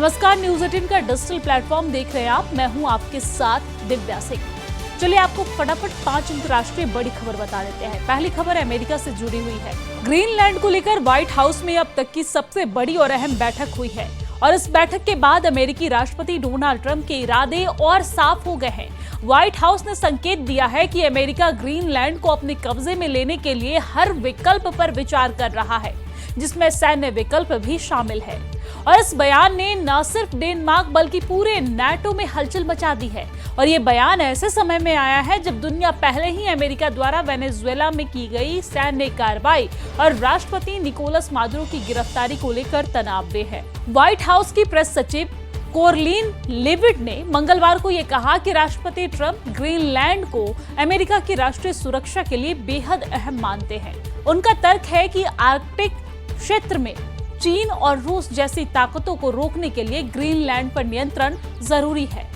नमस्कार, न्यूज 18 का digital platform देख रहे हैं आप। मैं हूं आपके साथ दिव्या सिंह। चलिए आपको फटाफट 5 अंतर्राष्ट्रीय बड़ी खबर बता देते हैं। पहली खबर अमेरिका से जुड़ी हुई है। ग्रीनलैंड को लेकर व्हाइट हाउस में अब तक की सबसे बड़ी और अहम बैठक हुई है और इस बैठक के बाद अमेरिकी राष्ट्रपति डोनाल्ड ट्रंप के इरादे और साफ हो गए हैं। व्हाइट हाउस ने संकेत दिया है कि अमेरिका ग्रीनलैंड को अपने कब्जे में लेने के लिए हर विकल्प पर विचार कर रहा है, जिसमें सैन्य विकल्प भी शामिल है। और इस बयान ने न सिर्फ डेनमार्क बल्कि पूरे नाटो में हलचल मचा दी है। और ये बयान ऐसे समय में आया है जब दुनिया पहले ही अमेरिका द्वारा वेनेजुएला में की गई सैन्य कार्रवाई और राष्ट्रपति निकोलस मादुरो की गिरफ्तारी को लेकर तनाव में है। व्हाइट हाउस की प्रेस सचिव कोरलीन लेविट ने मंगलवार को यह कहा कि राष्ट्रपति ट्रंप ग्रीनलैंड को अमेरिका की राष्ट्रीय सुरक्षा के लिए बेहद अहम मानते हैं। उनका तर्क है कि आर्कटिक क्षेत्र में चीन और रूस जैसी ताकतों को रोकने के लिए ग्रीनलैंड पर नियंत्रण जरूरी है।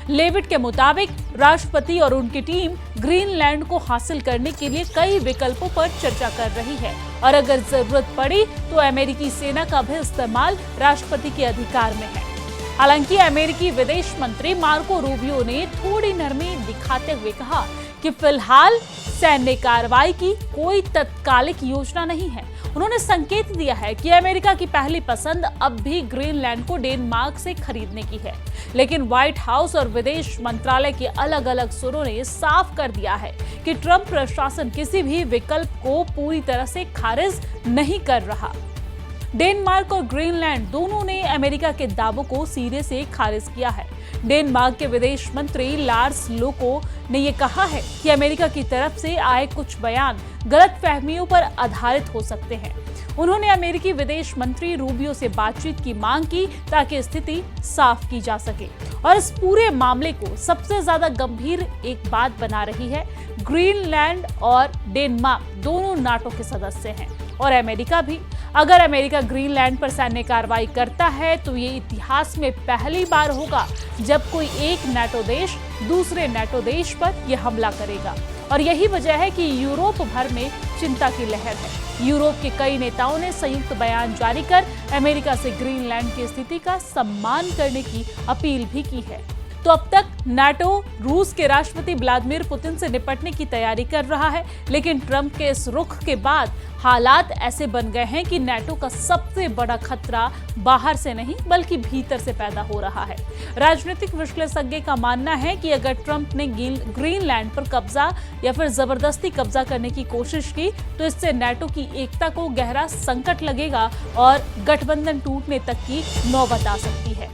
लेविट के मुताबिक राष्ट्रपति और उनकी टीम ग्रीनलैंड को हासिल करने के लिए कई विकल्पों पर चर्चा कर रही है और अगर जरूरत पड़ी तो अमेरिकी सेना का भी इस्तेमाल राष्ट्रपति के अधिकार में है। हालांकि अमेरिकी विदेश मंत्री मार्को रूबियो ने थोड़ी नरमी दिखाते हुए कहा कि फिलहाल सैन्य कार्रवाई की कोई तत्कालिक योजना नहीं है। उन्होंने संकेत दिया है कि अमेरिका की पहली पसंद अब भी ग्रीनलैंड को डेनमार्क से खरीदने की है, लेकिन व्हाइट हाउस और विदेश मंत्रालय के अलग अलग सुरों ने साफ कर दिया है कि ट्रंप प्रशासन किसी भी विकल्प को पूरी तरह से खारिज नहीं कर रहा। डेनमार्क और ग्रीनलैंड दोनों ने अमेरिका के दावों को सिरे से खारिज किया है। डेनमार्क के विदेश मंत्री लार्स लोको ने यह कहा है कि अमेरिका की तरफ से आए कुछ बयान गलतफहमियों पर आधारित हो सकते हैं। उन्होंने अमेरिकी विदेश मंत्री रूबियो से बातचीत की मांग की ताकि स्थिति साफ की जा सके। और इस पूरे मामले को सबसे ज्यादा गंभीर एक बात बना रही है, ग्रीनलैंड और डेनमार्क दोनों नाटो के सदस्य हैं और अमेरिका भी। अगर अमेरिका ग्रीनलैंड पर सैन्य कार्रवाई करता है तो ये इतिहास में पहली बार होगा जब कोई एक नाटो देश दूसरे नाटो देश पर यह हमला करेगा। और यही वजह है कि यूरोप भर में चिंता की लहर है। यूरोप के कई नेताओं ने संयुक्त बयान जारी कर अमेरिका से ग्रीनलैंड की स्थिति का सम्मान करने की अपील भी की है। तो अब तक नाटो रूस के राष्ट्रपति व्लादिमीर पुतिन से निपटने की तैयारी कर रहा है, लेकिन ट्रंप के इस रुख के बाद हालात ऐसे बन गए हैं कि नाटो का सबसे बड़ा खतरा बाहर से नहीं बल्कि भीतर से पैदा हो रहा है। राजनीतिक विश्लेषज्ञ का मानना है कि अगर ट्रंप ने ग्रीनलैंड पर कब्जा या फिर जबरदस्ती कब्जा करने की कोशिश की तो इससे नाटो की एकता को गहरा संकट लगेगा और गठबंधन टूटने तक की नौबत आ सकती है।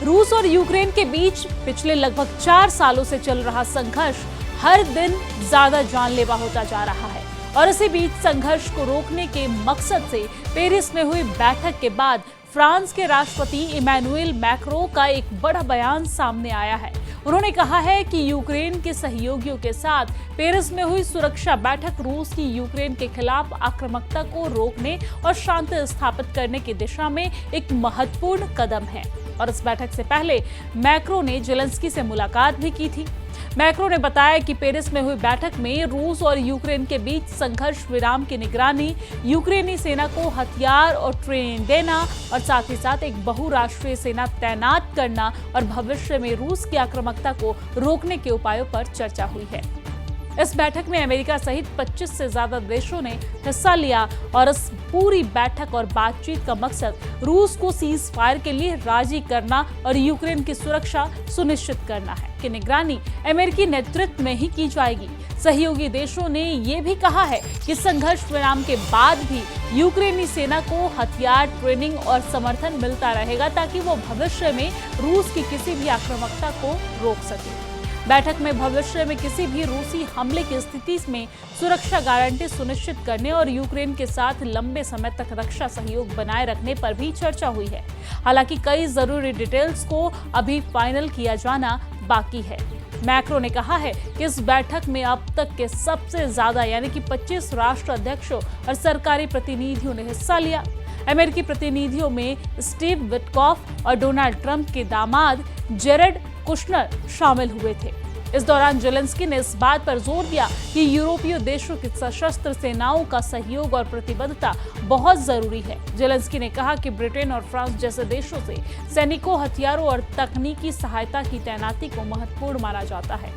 रूस और यूक्रेन के बीच पिछले लगभग 4 सालों से चल रहा संघर्ष हर दिन ज्यादा जानलेवा होता जा रहा है और इसी बीच संघर्ष को रोकने के मकसद से पेरिस में हुई बैठक के बाद फ्रांस के राष्ट्रपति इमैनुएल मैक्रों का एक बड़ा बयान सामने आया है। उन्होंने कहा है कि यूक्रेन के सहयोगियों के साथ पेरिस में हुई सुरक्षा बैठक रूस की यूक्रेन के खिलाफ आक्रामकता को रोकने और शांति स्थापित करने की दिशा में एक महत्वपूर्ण कदम है। और इस बैठक से पहले मैक्रों ने जेलेंस्की से मुलाकात भी की थी। मैक्रों ने बताया कि पेरिस में हुई बैठक में रूस और यूक्रेन के बीच संघर्ष विराम की निगरानी, यूक्रेनी सेना को हथियार और ट्रेनिंग देना और साथ ही साथ एक बहुराष्ट्रीय सेना तैनात करना और भविष्य में रूस की आक्रामकता को रोकने के उपायों पर चर्चा हुई है। इस बैठक में अमेरिका सहित 25 से ज्यादा देशों ने हिस्सा लिया और इस पूरी बैठक और बातचीत का मकसद रूस को सीज फायर के लिए राजी करना और यूक्रेन की सुरक्षा सुनिश्चित करना है कि निगरानी अमेरिकी नेतृत्व में ही की जाएगी। सहयोगी देशों ने ये भी कहा है कि संघर्ष विराम के बाद भी यूक्रेनी सेना को हथियार, ट्रेनिंग और समर्थन मिलता रहेगा ताकि वो भविष्य में रूस की किसी भी आक्रामकता को रोक सके। बैठक में भविष्य में किसी भी रूसी हमले की स्थिति में सुरक्षा गारंटी सुनिश्चित करने और यूक्रेन के साथ लंबे समय तक रक्षा सहयोग बनाए रखने पर भी चर्चा हुई है। हालांकि कई जरूरी डिटेल्स को अभी फाइनल किया जाना बाकी है। मैक्रो ने कहा है कि इस बैठक में अब तक के सबसे ज्यादा यानी कि 25 राष्ट्र अध्यक्षों और सरकारी प्रतिनिधियों ने हिस्सा लिया। अमेरिकी प्रतिनिधियों में स्टीव विटकॉफ और डोनाल्ड ट्रंप के दामाद जेरेड कुशनर शामिल हुए थे। इस दौरान जेलेंस्की ने इस बात पर जोर दिया कि यूरोपीय देशों की सशस्त्र सेनाओं का सहयोग और प्रतिबद्धता बहुत जरूरी है। जेलेंस्की ने कहा कि ब्रिटेन और फ्रांस जैसे देशों से सैनिकों, हथियारों और तकनीकी सहायता की तैनाती को महत्वपूर्ण माना जाता है।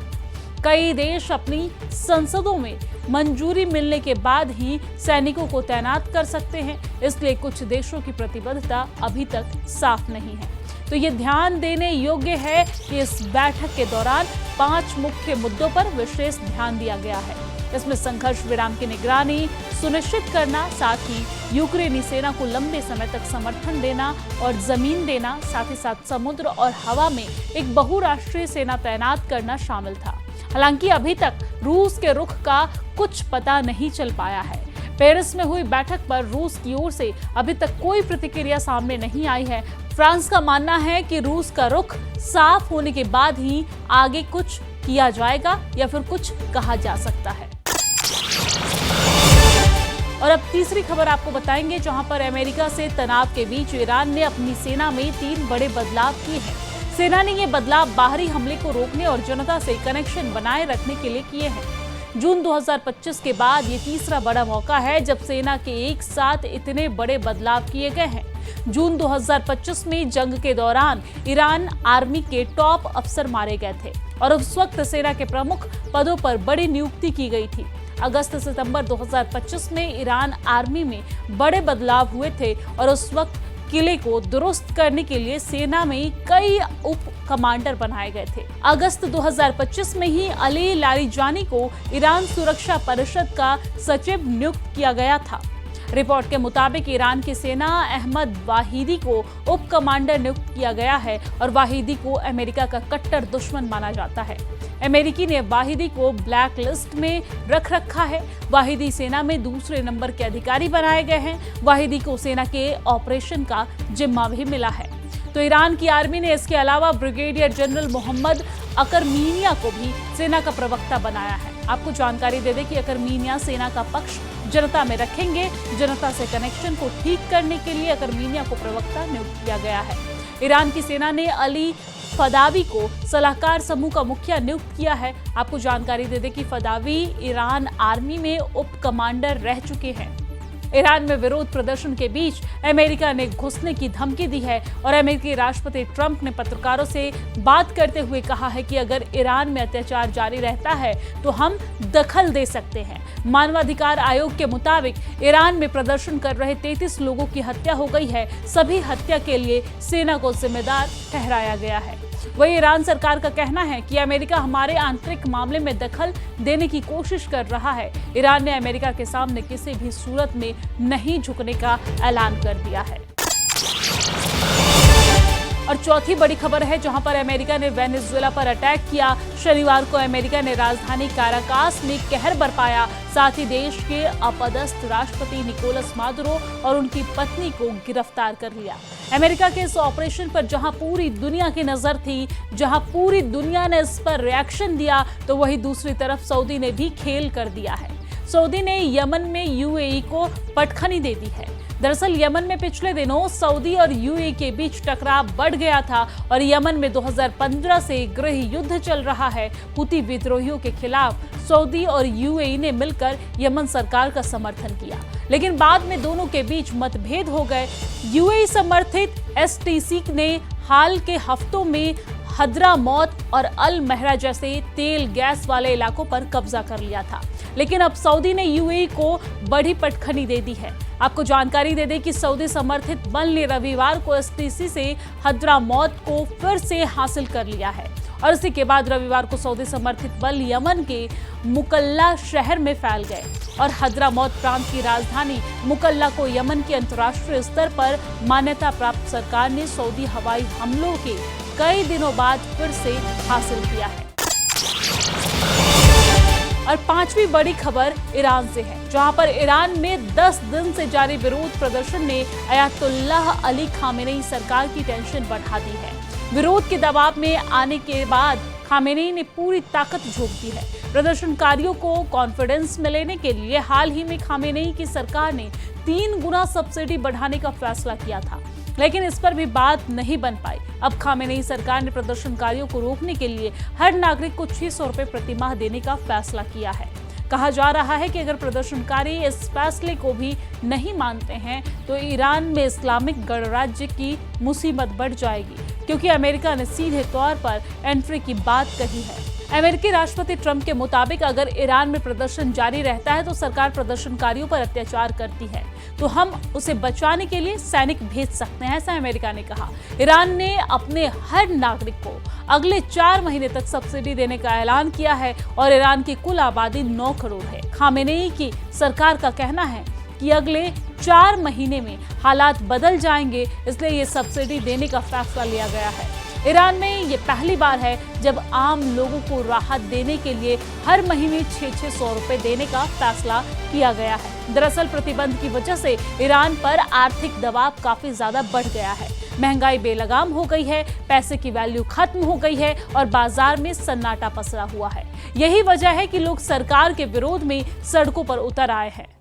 कई देश अपनी संसदों में मंजूरी मिलने के बाद ही सैनिकों को तैनात कर सकते हैं, इसलिए कुछ देशों की प्रतिबद्धता अभी तक साफ नहीं है। तो ये ध्यान देने योग्य है कि इस बैठक के दौरान 5 मुख्य मुद्दों पर विशेष ध्यान दिया गया है। इसमें संघर्ष विराम की निगरानी सुनिश्चित करना, साथ ही यूक्रेनी सेना को लंबे समय तक समर्थन देना और जमीन देना, साथ ही साथ समुद्र और हवा में एक बहुराष्ट्रीय सेना तैनात करना शामिल था। हालांकि अभी तक रूस के रुख का कुछ पता नहीं चल पाया है। पेरिस में हुई बैठक पर रूस की ओर से अभी तक कोई प्रतिक्रिया सामने नहीं आई है। फ्रांस का मानना है कि रूस का रुख साफ होने के बाद ही आगे कुछ किया जाएगा या फिर कुछ कहा जा सकता है। और अब तीसरी खबर आपको बताएंगे, जहां पर अमेरिका से तनाव के बीच ईरान ने अपनी सेना में 3 बड़े बदलाव किए हैं। सेना ने ये बदलाव बाहरी हमले को रोकने और जनता से कनेक्शन बनाए रखने के लिए किए हैं। जून 2025 के बाद ये तीसरा बड़ा मौका है जब सेना के एक साथ इतने बड़े बदलाव किए गए हैं। जून 2025 में जंग के दौरान ईरान आर्मी के टॉप अफसर मारे गए थे और उस वक्त सेना के प्रमुख पदों पर बड़ी नियुक्ति की गई थी। अगस्त-सितंबर 2025 में ईरान आर्मी में बड़े बदलाव हुए थे और उस वक्त किले को दुरुस्त करने के लिए सेना में कई उप कमांडर बनाए गए थे। अगस्त 2025 में ही अली लारीजानी को ईरान सुरक्षा परिषद का सचिव नियुक्त किया गया था। रिपोर्ट के मुताबिक ईरान की सेना अहमद वाहिदी को उप कमांडर नियुक्त किया गया है और वाहिदी को अमेरिका का कट्टर दुश्मन माना जाता है। अमेरिकी ने वाहिदी को ब्लैक लिस्ट में रख रखा है। वाहिदी सेना में दूसरे नंबर के अधिकारी बनाए गए हैं। वाहिदी को सेना के ऑपरेशन का जिम्मा भी मिला है। तो ईरान की आर्मी ने इसके अलावा ब्रिगेडियर जनरल मोहम्मद अकरमीनिया को भी सेना का प्रवक्ता बनाया है। आपको जानकारी दे दें कि अकरमीनिया सेना का पक्ष जनता में रखेंगे। जनता से कनेक्शन को ठीक करने के लिए अकरमीनिया को प्रवक्ता नियुक्त किया गया है। ईरान की सेना ने अली फदावी को सलाहकार समूह का मुखिया नियुक्त किया है। आपको जानकारी दे दें कि फदावी ईरान आर्मी में उप कमांडर रह चुके हैं। ईरान में विरोध प्रदर्शन के बीच अमेरिका ने घुसने की धमकी दी है और अमेरिकी राष्ट्रपति ट्रंप ने पत्रकारों से बात करते हुए कहा है कि अगर ईरान में अत्याचार जारी रहता है तो हम दखल दे सकते हैं। मानवाधिकार आयोग के मुताबिक ईरान में प्रदर्शन कर रहे 33 लोगों की हत्या हो गई है। सभी हत्या के लिए सेना को जिम्मेदार ठहराया गया है। वही ईरान सरकार का कहना है कि अमेरिका हमारे आंतरिक मामले में दखल देने की कोशिश कर रहा है। ईरान ने अमेरिका के सामने किसी भी सूरत में नहीं झुकने का ऐलान कर दिया है। और चौथी बड़ी खबर है, जहां पर अमेरिका ने वेनेजुएला पर अटैक किया। शनिवार को अमेरिका ने राजधानी काराकास में कहर बरपाया। साथ ही देश के अपदस्थ राष्ट्रपति निकोलस मादुरो और उनकी पत्नी को गिरफ्तार कर लिया। अमेरिका के इस ऑपरेशन पर जहां पूरी दुनिया की नजर थी, जहां पूरी दुनिया ने इस पर रिएक्शन दिया, तो वहीं दूसरी तरफ सऊदी ने भी खेल कर दिया है। सऊदी ने यमन में यूएई को पटखनी दे दी है। दरअसल यमन में पिछले दिनों सऊदी और यूएई के बीच टकराव बढ़ गया था और यमन में 2015 से गृह युद्ध चल रहा है। हुती विद्रोहियों के खिलाफ सऊदी और यूएई ने मिलकर यमन सरकार का समर्थन किया, लेकिन बाद में दोनों के बीच मतभेद हो गए। यूएई समर्थित एसटीसी ने हाल के हफ्तों में हद्रामौत और अल महरा जैसे तेल गैस वाले इलाकों पर कब्जा कर लिया था, लेकिन अब सऊदी ने यूएई को बड़ी पटखनी दे दी है। आपको जानकारी दे दें कि सऊदी समर्थित बल ने रविवार को एसटीसी से हद्रामौत को फिर से हासिल कर लिया है और इसी के बाद रविवार को सऊदी समर्थित बल यमन के मुकल्ला शहर में फैल गए और हद्रामौत प्रांत की राजधानी मुकल्ला को यमन के अंतर्राष्ट्रीय स्तर पर मान्यता प्राप्त सरकार ने सऊदी हवाई हमलों के कई दिनों बाद फिर से हासिल किया है। और पांचवी बड़ी खबर ईरान से है, जहां पर ईरान में 10 दिन से जारी विरोध प्रदर्शन ने अयातुल्लाह अली खामेनेई सरकार की टेंशन बढ़ा दी है। विरोध के दबाव में आने के बाद खामेनेई ने पूरी ताकत झोंक दी है। प्रदर्शनकारियों को कॉन्फिडेंस में लेने के लिए हाल ही में खामेनेई की सरकार ने 3 गुना सब्सिडी बढ़ाने का फैसला किया था। लेकिन इस पर भी बात नहीं बन पाई। अब खामेनेई सरकार ने प्रदर्शनकारियों को रोकने के लिए हर नागरिक को 600 रुपए प्रति माह देने का फैसला किया है। कहा जा रहा है कि अगर प्रदर्शनकारी इस फैसले को भी नहीं मानते हैं तो ईरान में इस्लामिक गणराज्य की मुसीबत बढ़ जाएगी, क्योंकि अमेरिका ने सीधे तौर पर एंट्री की बात कही है। अमेरिकी राष्ट्रपति ट्रंप के मुताबिक अगर ईरान में प्रदर्शन जारी रहता है तो सरकार प्रदर्शनकारियों पर अत्याचार करती है, तो हम उसे बचाने के लिए सैनिक भेज सकते हैं, ऐसा अमेरिका ने कहा। ईरान ने अपने हर नागरिक को अगले 4 महीने तक सब्सिडी देने का ऐलान किया है और ईरान की कुल आबादी 9 करोड़ है। खामेनेई की सरकार का कहना है कि अगले 4 महीने में हालात बदल जाएंगे, इसलिए ये सब्सिडी देने का फैसला लिया गया है। ईरान में ये पहली बार है जब आम लोगों को राहत देने के लिए हर महीने 600 रुपए देने का फैसला किया गया है। दरअसल प्रतिबंध की वजह से ईरान पर आर्थिक दबाव काफी ज्यादा बढ़ गया है। महंगाई बेलगाम हो गई है, पैसे की वैल्यू खत्म हो गई है और बाजार में सन्नाटा पसरा हुआ है। यही वजह है कि लोग सरकार के विरोध में सड़कों पर उतर आए हैं।